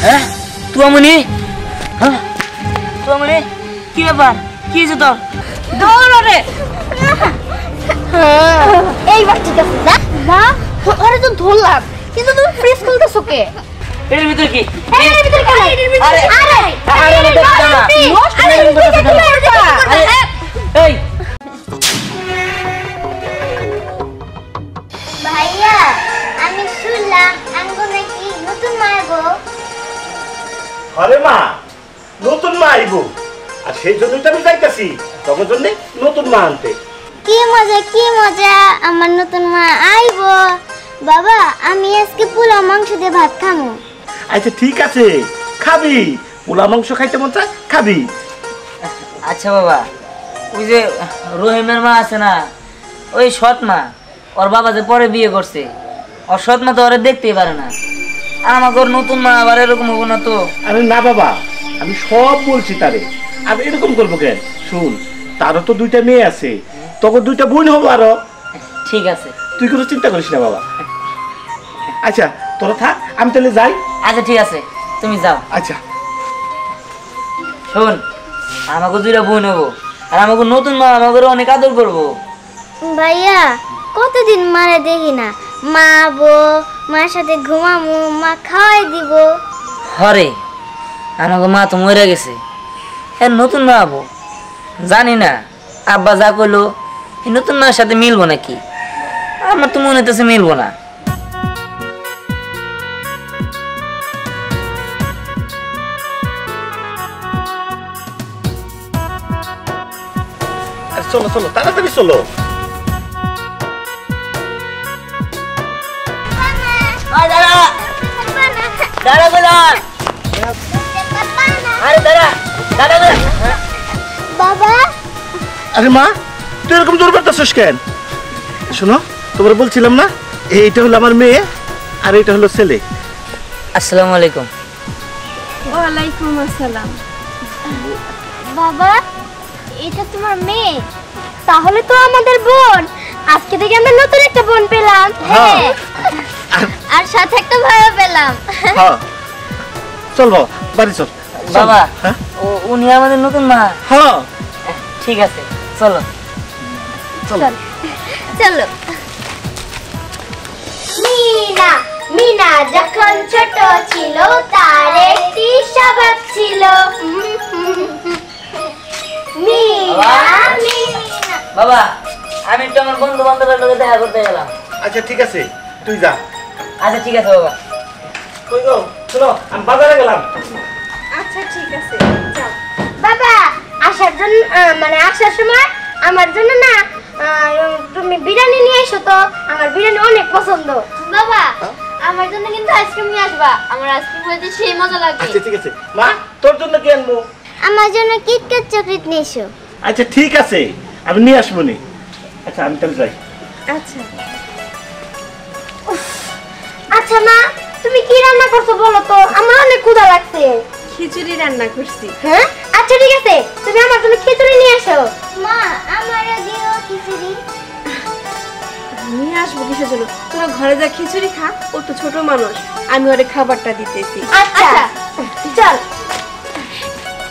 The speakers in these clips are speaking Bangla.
হ্যাঁ তুয়ামনি, হ্যাঁ তুয়ামনি, কি ব্যাপার, কি হয়েছে তোর? দৌড় রে। এইবার ঠিক আছে না না, আরে তো ধরলাম, কিন্তু তুমি ফ্রিজ খুলতেছো কে? এর ভিতর কি? এর ভিতর কেন? আরে আরে আরে দেখছ না, এই ভাইয়া আমি শুনলাম আমগো নাকি নতুন মা গো। আরে মা, নতুন মা আইবো, আর সেই জন্যই তো আমি যাইতাছি তখন জন্য নতুন মা আনতে। কি মজা, আমার নতুন মা আইবো। বাবা আমি আজকে পোলাও মাংস দিয়ে ভাত খামু। আচ্ছা ঠিক আছে, খাবি, পোলা মাংস খাইতে মন চায় খাবি। আচ্ছা বাবা, ওই যে রহিমের মা আছে না, ওই সৎ মা, ওর বাবা যে পরে বিয়ে করছে, ওর সৎ মা তো ওরে দেখতেই পারে না। আর আমাকে ওর নতুন মা আবার এরকম হবো না তো। আরে না বাবা, আমি সব বলছি তারে, আর এরকম করবো কেন? শুন, তারও তো দুইটা মেয়ে আছে, তখন দুইটা বোন হবো আরো। ঠিক আছে, তুই কোনো চিন্তা করিস না বাবা। আচ্ছা তোরা থাক, আমি তাহলে যাই। আচ্ছা ঠিক আছে, তুমি যাও। আচ্ছা শোন, আমাকে দুইটা বোন হবো, আর আমাকে নতুন মা আমাকে অনেক আদর করবো। ভাইয়া কতদিন মারে দেখি না, মা আবো, মার সাথে ঘুমামু, মা খাওয়াই দিব। হরে আমাকে মা তো মরে গেছে, হ্যাঁ নতুন মা হবো। জানি না আব্বা যা কইলো এই নতুন মায়ের সাথে মিলবো নাকি, আমার তো মনে হইতেছে মিলবো না। চলো চলো, তাড়াতাড়ি চলো। বাবা আরে মা, তুই এরকম জোর করতেছিস কেন? শোনো, তোমরা বলছিলাম না, এইটা হলো আমার মেয়ে আর এইটা হলো ছেলে। আসসালামু আলাইকুম। ওয়ালাইকুম আসসালাম। বাবা এটা তোমার মেয়ে, তাহলে তো আমাদের বোন। আজকে থেকে আমরা নতুন একটা বোন পেলাম। হ্যাঁ, আর সাথে একটা ভাইও পেলাম। হ্যাঁ চল বাবা, বাড়ি চল। বাবা, হ্যাঁ উনি আমাদের নতুন মা। হ্যাঁ ঠিক আছে চলো চলো। চলো। মিনা যখন ছোট ছিল তার একটি স্বভাব ছিল। বাবা, আমি একটু আমার বন্ধু বান্ধবের লোকে দেখা করতে গেলাম। আচ্ছা ঠিক আছে, তুই যা। আচ্ছা ঠিক আছে বাবা। কই গো, শোনো আমি বাজারে গেলাম। আচ্ছা ঠিক আছে, যাও। বাবা আসার জন্য মানে আসার সময় আমার জন্য না তুমি বিরিয়ানি নিয়ে এসো তো, আমার বিরিয়ানি অনেক পছন্দ। বাবা আমার জন্য কিন্তু আইসক্রিম নিয়ে আসবা, আমার আইসক্রিম খেতে সেই মজা লাগে। আচ্ছা ঠিক আছে মা, তোর জন্য কি আনবো? আমার জন্য কিটক্যাট চকলেট নিয়ে এসো। আচ্ছা ঠিক আছে, আমি নিয়ে আসবো নি। আচ্ছা আমি তাহলে যাই। আচ্ছা আচ্ছা মা, তুমি কি রান্না করছো বলো তো, আমার অনেক ক্ষুধা লাগছে। খিচুড়ি রান্না করছি। হ্যাঁ আচ্ছা ঠিক আছে, তুমি আমার জন্য খিচুড়ি নিয়ে এসো। মা আমারও দিও খিচুড়ি। নিয়ে আসবো কিসের জন্য? তোরা ঘরে যা খিচুড়ি খা, ও তো ছোট মানুষ, আমি ওরে খাবারটা দিতেছি। আচ্ছা চল।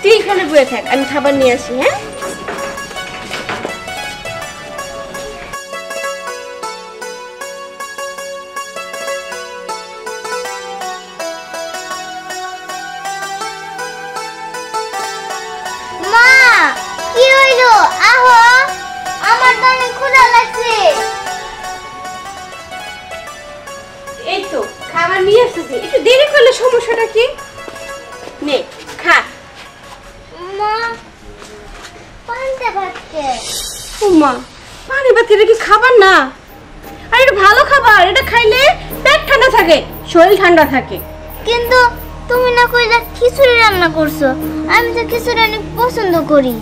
তুই এখানে বসে থাক, আমি খাবার নিয়ে আসি। হ্যাঁ মা কি হইলো, আহো, আমার তো অনেক ক্ষুধা লাগছে। এই তো খাবার নিয়ে আসতেছি, একটু দেরি করলে সমস্যাটা কি? নে খা। মা পান্তা ভাত কে? ও মা, পানি ভাত এটা কি খাবার না? আর এটা ভালো খাবার, এটা খাইলে পেট ঠান্ডা থাকে, শরীর ঠান্ডা থাকে। কিন্তু তুমি না কইলা খিচুড়ি রান্না করছো, আমি তো খিচুড়ি অনেক পছন্দ করি।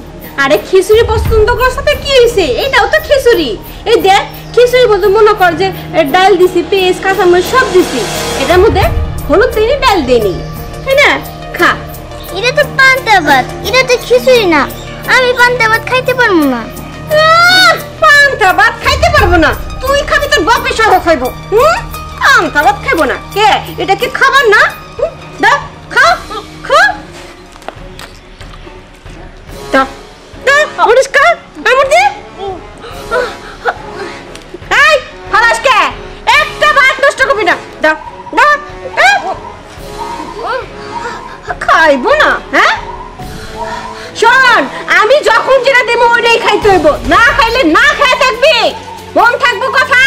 আরে খিচুড়ি পছন্দ করার সাথে কি হইছে? এটাও তো খিচুড়ি। এই দেখ, খিচুড়ির মধ্যে মনে কর যে ডাল দিছি, পেঁয়াজ কাঁচামরিচ সব দিছি, এটার মধ্যে হলুদ দিইনি, ডাল দিইনি, তাই না? খা। এটা তো পান্তা ভাত, এটা তো খিচুড়ি না। আমি পান্তা ভাত খাইতে পারবো না। পান্তা ভাত খাইতে পারবো না, তুই খাবি তোর বাপের সহ খাইবো। আম কাবাব খাইবো না কে? এটা কি খাবার না? দা খাও খাও দা দা মরিস খা আমর দি। এই খালাস কে? একটা ভাত নষ্ট করবি না। দা দা খাইবো না? হ্যাঁ শোন, আমি যখন যেটা দেবো ওইটাই খাইতে হইব, না খাইলে না খেয়ে থাকবি, মন থাকবো কথা।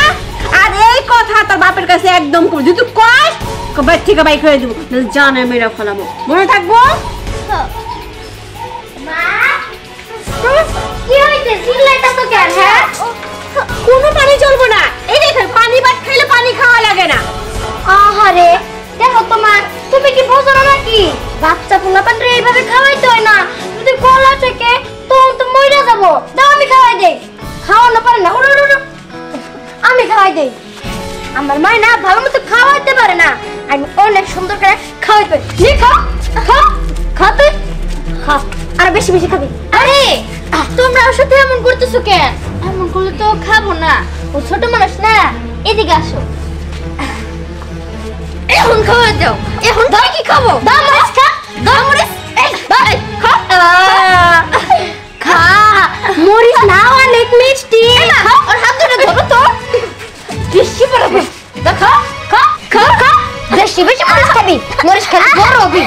আর এই কথা তোর বাপের কাছে একদম কর, যদি তুই কস বাইর থেকে বাইক হয়ে দেবো, জানে মেয়েরা ফলাবো, মনে থাকবো। কি হইছে চিল্লাইতাছো কেন? হ্যাঁ কোনো পানি চলবো না, এই দেখেন পানি ভাত খাইলে পানি খাওয়া লাগে না। আহারে দেখো তোমার, তুমি কি বোঝো না নাকি বাচ্চা পোলাপানরে এইভাবে খাওয়াইতে হয় না, যদি গলা থেকে তখন তো মইরা যাবো। দাও আমি খাওয়াই দেই। খাওয়ানো পারে না, উড়ো উড়ো আমি খাওয়াই দেই। আমার মা না ভালো মতো খাওয়াইতে পারে না, আমি অনেক সুন্দর করে খাওয়াইতে পারি। নে খা খা খা তুই খা, আর বেশি বেশি খাবি। আরে তোমরা ওর সাথে এমন করতেছো কেন? এমন করলে তো খাবো না, ও ছোট মানুষ না। এদিকে আসো, এখন খাওয়া দাও। এখন দাও কি খাবো? দাও মরিচ খা, দাও মরিচ। এই দাও খা খা, মরিচ না অনেক মিষ্টি। খা, ওর হাত ধরে ধরো তো, বেশি বড় দাও। খা খা খা খা, বেশি বেশি মরিচ খাবি, মরিচ খাবি বড় হবি।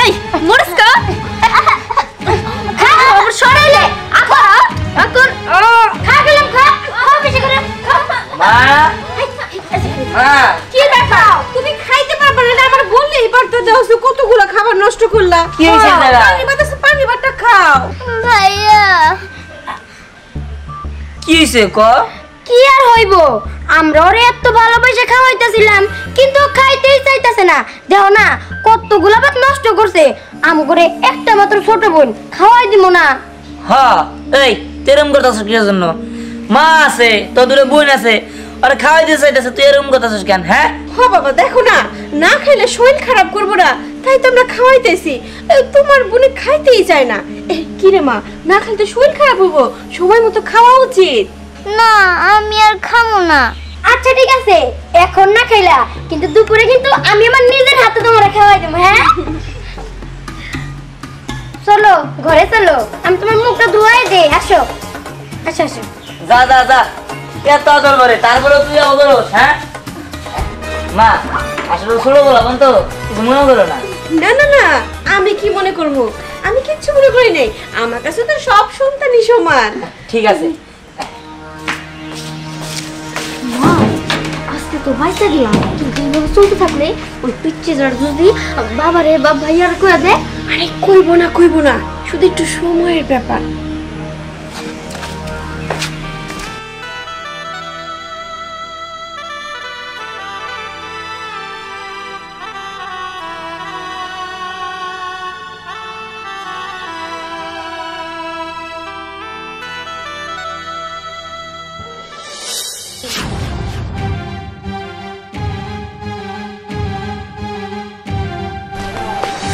এই মরিচ খা খা, ওর সরাইলে আকর আকর খা গেলাম। খা খা বেশি করে খা। মা মা কি দেখাও তুমি খাইতে পারবে না? আমার বললেই পারতো, দেখো কতগুলো খাবার নষ্ট করলা। কি হয়েছে দাদা? পানি ভাতটা খাও। ভাইয়া কি হইছে ক? কি আর হইব, আমরা ওরে এত ভালোবাসে খাওয়াইতেছিলাম কিন্তু ও খাইতেই চাইতেছে না। দেখো না কতগুলা ভাত নষ্ট করছে। আম করে একটা মাত্র ছোট বোন, খাওয়াই দিব না। হ্যাঁ এই তেরম করতেছিস কিসের জন্য? মা আছে, তোর দূরে বোন আছে, আরে খাওয়াই দিতে চাইতেছে, তুই এরকম করতেছিস কেন? হ্যাঁ হ বাবা দেখো না, না খাইলে শরীর খারাপ করবো না, তাই তো আমরা খাওয়াইতেছি। তোমার বোনে খাইতেই চায় না। কি রে মা, না খাইলে তো শরীর খারাপ হইব, সময় মতো খাওয়া উচিত। না আমি আর খামো না। আচ্ছা ঠিক আছে, এখন না খাইলা, কিন্তু দুপুরে কিন্তু আমি আমার নিজের হাতে তোমারে খাওয়াই দেবো। হ্যাঁ চলো ঘরে চলো, আমি তোমার মুখটা ধুয়াই দেই। আসো আসো আসো। যা যা যা, এত আদর করে তারপরে তুই অগরস। হ্যাঁ মা আসলে ছোট বললাম তো, কিছু মনে করো না। না না না, আমি কি মনে করবো? আমি কিচ্ছু মনে করি নাই, আমার কাছে তো সব সন্তানই সমান। ঠিক আছে। মা আজকে তো বাইসা গেলাম, কিন্তু এইভাবে চলতে থাকলে ওই পিচ্ছি যার যদি বাবারে বা ভাইয়ার কয়ে দে। আরে কইব না, শুধু একটু সময়ের ব্যাপার।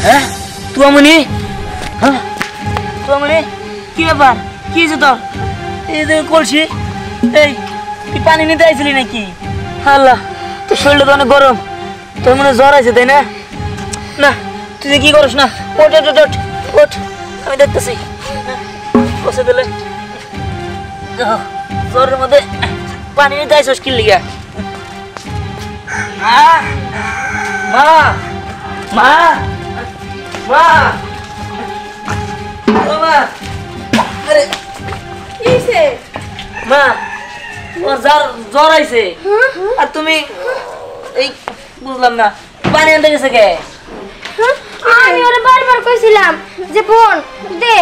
হ্যাঁ তুয়ামনি, হ্যাঁ তুয়ামনি, কি ব্যাপার? কি হয়েছে তোর? এই যে কলসি, এই তুই পানি নিতে আইছিলি নাকি? আল্লাহ, তোর শরীরটা তো অনেক গরম, তোর মনে জ্বর আছে তাই না? না তুই যে কি করিস না, ওঠ ওঠ ওঠ ওঠ, আমি দেখতেছি। বসে দিলে জ্বরের মধ্যে পানি নিতে আইসস কি লিগা? মা মা মা মা ও মা, আরে কি হইছে? মা ওর জ্বর আইছে, আর তুমি এই বুঝলাম না পানি আনতে গেছে কে? আমি ওরে বারবার কইছিলাম যে বোন দে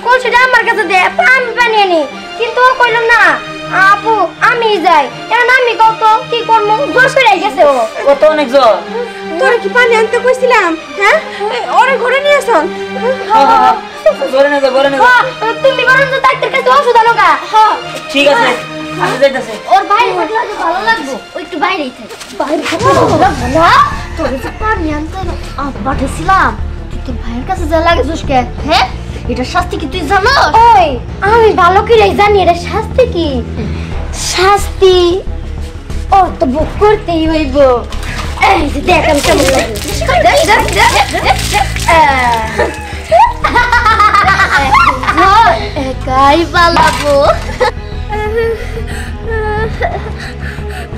কলসিটা আমার কাছে দে, আমি পানি আনি, কিন্তু ও কইল না। আপু আমি যাই, এখন আমি কত কি করবো, জোর করে গেছে ও। ও তো অনেক জ্বর। তোরা কি পানি আনতে কইছিলাম? হ্যাঁ ওরে ঘরে নিয়ে আসন। ঘরে নিয়ে যা, ঘরে নিয়ে যা। তুমি বরং তো ডাক্তার কাছে ওষুধ আনো গা। ঠিক আছে আমি যাইতেছি। ওর বাইরে থাকলে হয়তো ভালো লাগবে, ও একটু বাইরেই থাকে। বাইরে থাকলে ভালো লাগবে না? তোর যে পানি আনতে পাঠাইছিলাম, তুই তোর ভাইয়ের কাছে যা লাগে জুসকে। হ্যাঁ এটা শাস্তি কি তুই জানো? ওই আমি ভালো করে জানি এটা শাস্তি কি। শাস্তি ও তো বুক করতেই হইব। এই যে দেখ আমি কেমন লাগে। একাই পালাবো।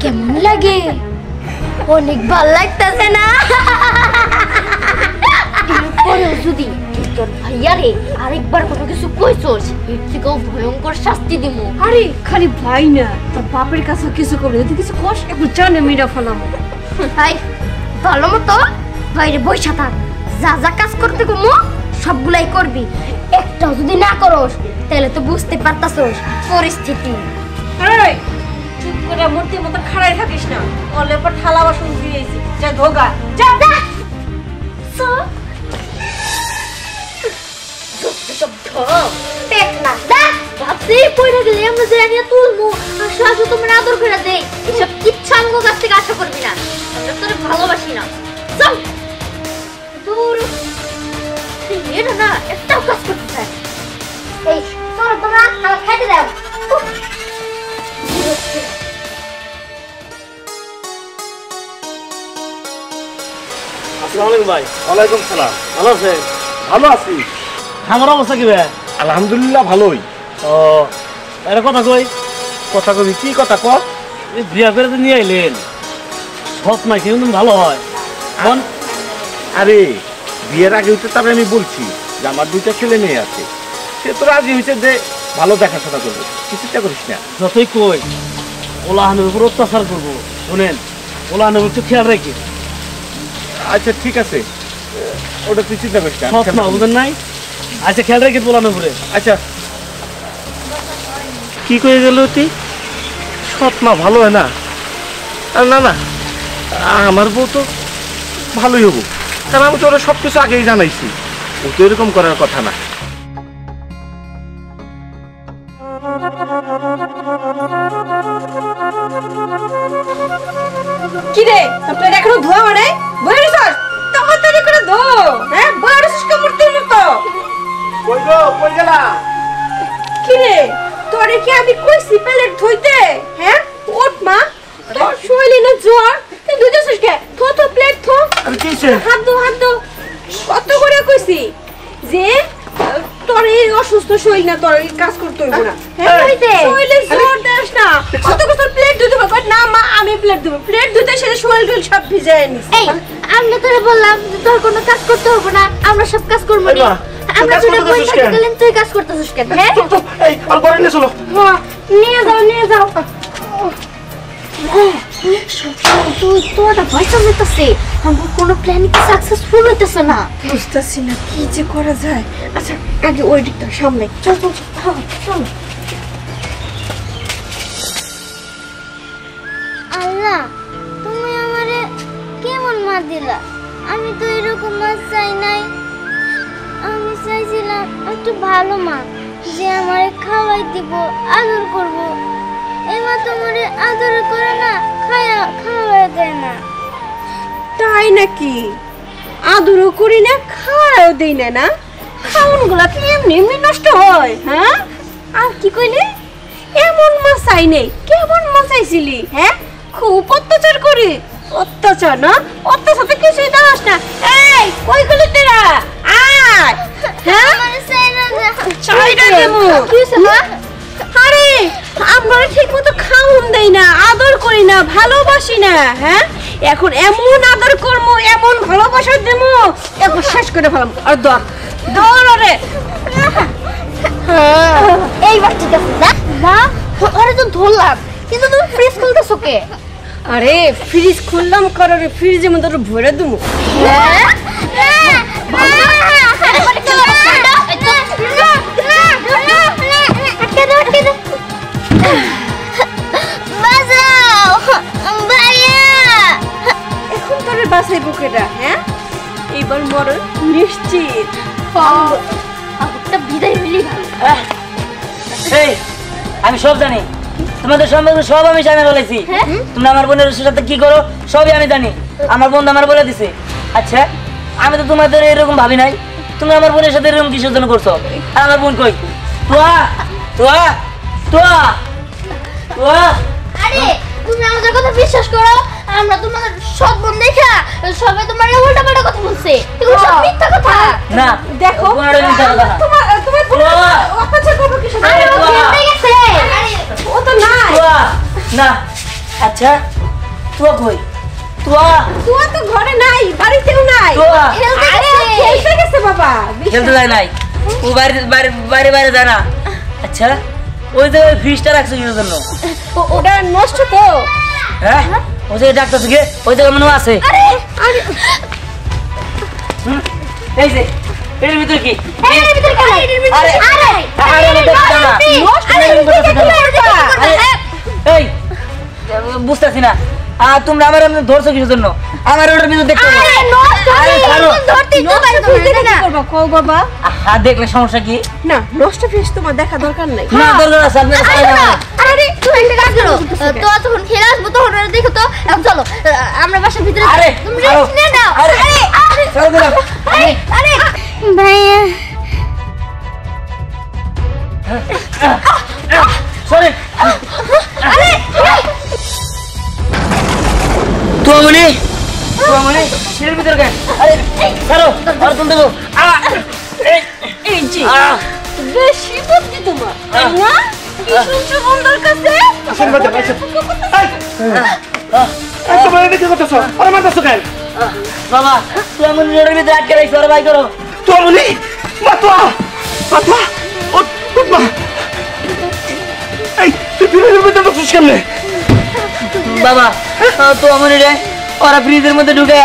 কেমন লাগে? অনেক ভালো লাগতেছে না? এরপরেও যদি তোর ভাইয়ারে আরেকবার কোনো কিছু কইছস এর থেকেও ভয়ঙ্কর শাস্তি দিব। আরে খালি ভাই না, তোর বাপের কাছে কিছু করবে, যদি কিছু কষ একটু জানে মেয়েরা ফেলাম। হাই ভালো মতো বাইরে বইসা থাক, যা যা কাজ করতে কমু সবগুলাই করবি। একটাও যদি না করস তাহলে তো বুঝতে পারতাছস পরিস্থিতি। আরে চুপ করে মূর্তির মতো খাড়াই থাকিস না, বলে পর থালা বাসন দিয়েছি যা ধোগা যা। দেখ না দেখ ভাবতেই পড়ে গেলে আমরা যে আনিয়া তুলমু আর শাশু তোমার আদর করে দেই, এসব কিচ্ছু আমগো কাছ থেকে আশা করবি না। আমরা তোরে ভালোবাসি না। চল দূর এটা না একটাও কাজ করতে চায়। এই চল তোমরা আমার খাইতে দাও। আসসালামু আলাইকুম ভাই। ওয়ালাইকুম সালাম। ভালো আছেন? ভালো আছি। আমার অবস্থা কি ভাই? আলহামদুলিল্লাহ ভালোই। ও একটা কথা কই, কথা কবি কি কথা ক? এই বিয়া করে তো নিয়ে আইলেন, সৎ মাই কিন্তু ভালো হয়। এখন আরে বিয়ের আগে হইতে তারপরে আমি বলছি যে আমার দুইটা ছেলে মেয়ে আছে, সে তো রাজি হয়েছে যে ভালো দেখাশোনা করবে, তুই চিন্তা করিস না। যতই কই ওলাহানের উপর অত্যাচার করবো, শোনেন ওলাহানের একটু খেয়াল রেখে। আচ্ছা ঠিক আছে, ওটা তুই চিন্তা করিস না। সৎ মা বুঝেন নাই? আচ্ছা খেয়াল রেখে ওলাহানের উপরে। আচ্ছা কি করে গেল তুই? সৎ মা ভালো হয় না? না না আমার বউ তো ভালোই হবো, কারণ আমি তো ওরা সব কিছু আগেই জানাইছি, ও তো এরকম করার কথা না। কি রে আপনার এখনো ধোয়া মানে বই রিসর্ট তাড়াতাড়ি করে ধো। হ্যাঁ বই রিসর্ট মূর্তির মতো। কই গো কই গেলা? কি রে তোরে কি আমি কইছি প্লেট ধুইতে? হ্যাঁ ওঠ মা, তোর শৈলী না জ্বর, তুই ধুইতেছিস কে? থো থো প্লেট থো। আরে কি হইছে? হাত দো হাত দো। কত করে কইছি যে তোর এই অসুস্থ শরীর না, তোর এই কাজ করতে হইব না। হ্যাঁ শৈলী জ্বর দেস না, কত কত প্লেট ধুইতে হবে না মা, আমি প্লেট দেব। প্লেট ধুইতে সেটা শরীর টুল সব ভিজায় নিস। এই আমি তোরে বললাম যে তোর কোনো কাজ করতে হবে না, আমরা সব কাজ করবো নি। আমরা দুটো বই থাকতে গেলেন তুই কাজ করতেছিস কেন? হ্যাঁ এই আর পরে নিয়ে চলো। নিয়ে যাও নিয়ে যাও। তুই তোরটা ভয় চালাইতেছে, আমার কোনো প্ল্যান কি সাকসেসফুল হইতেছে না। বুঝতেছি না কি যে করা যায়। আচ্ছা আগে ওই দিকটা সামনে চল চল চল। আল্লাহ তুমি আমারে কেমন মা দিলা? আমি তো এরকম মা চাই নাই। আমি চাইছিলাম একটু ভালো মা, যে আমারে খাওয়াই দিব, আদর করব। এই মা তোমারে আদর করে না, খাওয়াই দেয় না। তাই নাকি? আদরও করি না, খাওয়াও দেই না। না খাওয়ান গুলা কি এমনি এমনি নষ্ট হয়? হ্যাঁ আর কি কইলি? এমন মা চাই নেই। কেমন মা চাইছিলি? হ্যাঁ খুব অত্যাচার করি। অত্যাচার না? অত্যাচার তো কিছুই দাস না। এই কই গেলি তোরা? আয় হ্যাঁ আমারে চাইরা না। চাইরা দেবো। কি হইছে মা? আরে আমরা ঠিক মতো খাওন দেই না, আদর করি না, ভালোবাসি না। হ্যাঁ এখন এমন আদর করবো, এমন ভালোবাসা দেবো, একবার শেষ করে ফেলাম। আর দর দর রে এইবার ঠিক আছে না? না ওরে তো ধরলাম, কিন্তু তুমি ফ্রিজ খুলতেছো কে? আরে ফ্রিজ খুললাম কারণ ফ্রিজের মধ্যে ভরে দেবো। এখন তোর বাসাই বুকেটা। হ্যাঁ এইবার মরণ নিশ্চিত। বিদায় হইলেই ভালো। এই আমি সব জানি, তোমাদের সম্পর্কে সব আমি জানি বলেছি। তোমরা আমার বোনের সাথে কি করো সবই আমি জানি, আমার বোন আমার বলে দিছে। আচ্ছা আমি তো তোমাদের এরকম ভাবি নাই, তুমি আমার বোনের সাথে এরকম কিসের জন্য করছো? আর আমার বোন কই? তোয়া তোয়া তোয়া তুয়া আরে তুমি আমাদের কথা বিশ্বাস করো, আমরা তোমাদের সৎ বোন দেখা সবাই তোমার উল্টাপাল্টা কথা বলছে, এগুলো সব মিথ্যা কথা। না দেখো কোনোটাই মিথ্যা কথা না। তোমার বোন তুয়া। অত্যাচার করবো কিছু আরে ও তুয়া। খেলতে গেছে। আরে ও তো নাই। তুয়া না আচ্ছা তুয়া কই তুয়া তুয়া তো ঘরে নাই, বাড়িতেও নাই। তুয়া খেলতে আরে ও গেছে। খেলতে গেছে বাবা। খেলতে যায় নাই ও বাইরে বাইরে বাইরে বাইরে যায় না। আচ্ছা ওই যে ফ্রিজটা রাখছে কিসের জন্য? ওটা নষ্ট তো। হ্যাঁ ওই যে ডাক্তার থেকে ওই জায়গায় মনে হয় আছে। আরে আরে হুম, এই যে এর ভিতরে কি এর ভিতরে কেন? এর ভিতরে আরে, আরে আরে, আমি দেখতে না। নষ্ট হয়ে গেছে। আরে, এই বুঝতেছি না তোমরা আমার এমনি ধরছো কিসের জন্য? আমার ওটার ভিতরে দেখতে হবে। আরে নষ্ট আরে, হয়ে ছাড়ো। গেছে, ধরতেই তো পারি না। করবা কও বাবা। হাত দেখলে সমস্যা কি? না নষ্ট ফিস তোমার দেখা দরকার নাই। না দরকার আছে আপনার আরে সাথে না, আরে তুমি একটা কাজ করো, তো যখন খেলে আসবো তখন ওরা দেখো তো, এখন চলো আমরা বাসার ভিতরে যাই। আরে, তুমি ছাড়ো। রেস্ট নিয়ে নাও। আরে, আরে আরে ছেড়ে দিলাম। আরে আরে ভাইয়া সরি আরে তুয়ামণি তুয়ামণি এর ভিতরে কেন? আরে ছাড়ো আর তুমি দেবো এই যে আহ বেশি বুদ্ধি তোমার। না কি শুনছো বন্ধুর কাছে? আসেন বাজা আসেন একদম এদিকে করতেছো আরে মারতেছো কেন বাবা তুয়ামণি রোডের ভিতরে আটকে রাখছো আর ভাই করো তোয়া বলি মা তোয়া উঠ মা এই তুই ফিরে ভিতরে ঢুকছিস কেমনে বাবা তুয়ামণি রে ওরা ফ্রিজের মধ্যে ঢুকে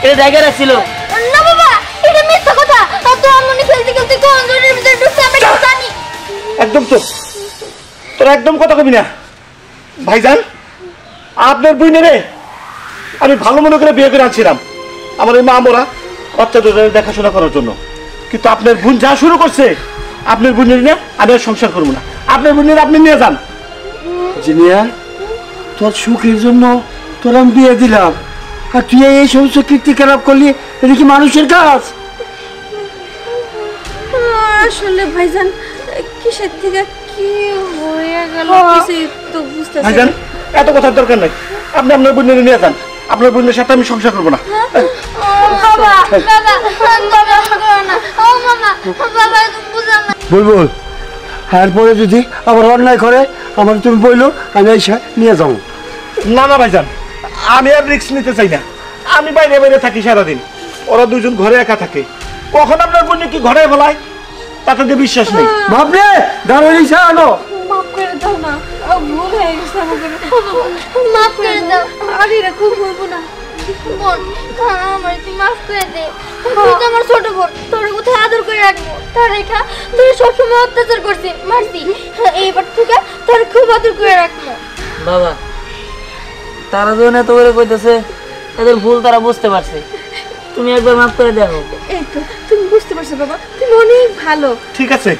এটা জায়গা রাখছিল। না বাবা, এটা মিথ্যা কথা। তো আমি খেলতে খেলতে কোন জনের ভিতরে ঢুকছে আমি তো জানি। একদম তো তোরা একদম কথা কবি না ভাইজান আপনার বইনেরে আমি ভালো মনে করে বিয়ে করে আনছিলাম আমার এই মা মোরা অত্যাচারের দেখাশোনা করার জন্য, কিন্তু আপনার বোন যা শুরু করছে আপনার বোনের নিয়ে আমি আর সংসার করবো না। আপনার বোনের আপনি নিয়ে যান। জিনিয়া তোর সুখের জন্য তোর আমি বিয়ে দিলাম আর তুই এই সমস্ত কীর্তি খারাপ করলি, এটা কি মানুষের কাজ? আসলে ভাইজান কিসের থেকে কি হয়ে গেল কিছু তো বুঝতেছি ভাইজান এত কথার দরকার নাই, আপনি আপনার বোনের নিয়ে যান। আপনার বোনের সাথে আমি সংসার করবো না। বাবা বাবা বাবা করো না। ও মামা বাবা তুমি বুঝো না। বুলবুল এরপরে যদি আবার অন্যায় করে আমার তুমি বললো আমি এসে নিয়ে যাবো। না না ভাইজান আমি আর রিস্ক নিতে চাই না। আমি বাইরে বাইরে থাকি সারাদিন, ওরা দুজন ঘরে একা থাকে, কখন আপনার বোন কি ঘরে বলায় তাতে তো বিশ্বাস নেই। ভাবলে দাঁড়িয়ে নিচে আনো মাফ করে দাও না, ভুল হয়ে গেছে আমাকে। মাফ করে দাও। আর এরকম বলবো না। বোন আমার তুই মাফ করে দে। তুই তো আমার ছোট বোন, তোর কোথায় আদর করে রাখবো। তার রেখা তুই সবসময় অত্যাচার করছি মারছি, এইবার থেকে তোর খুব আদর করে রাখবো। বাবা তারা যখন এত করে কইতেছে এদের ভুল তারা বুঝতে পারছে, তুমি একবার মাফ করে দেখো। এই তো তুমি বুঝতে পারছো বাবা, তুমি অনেক ভালো। ঠিক আছে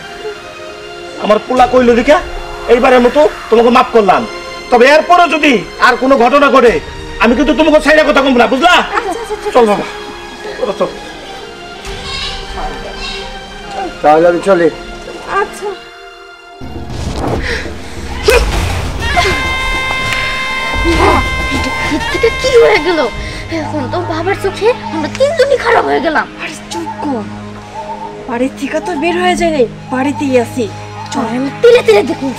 আমার পোলা কইলো দিকা এইবারের মতো তোমাকে মাফ করলাম, তবে এরপরে যদি আর কোনো ঘটনা ঘটে আমি কিন্তু তোমাকে ছাইড়া কথা কম না, বুঝলা? চল বাবা ওরা চল। তাহলে আমি চলে। আচ্ছা এটা কি হয়ে গেল? এখন তো বাবার চোখে আমরা তিনজনই খারাপ হয়ে গেলাম। আরে চুপ কর, বাড়ির থেকে তো বের হয়ে যায় নাই, বাড়িতেই আছি। চল তিলে তিলে দেখুন।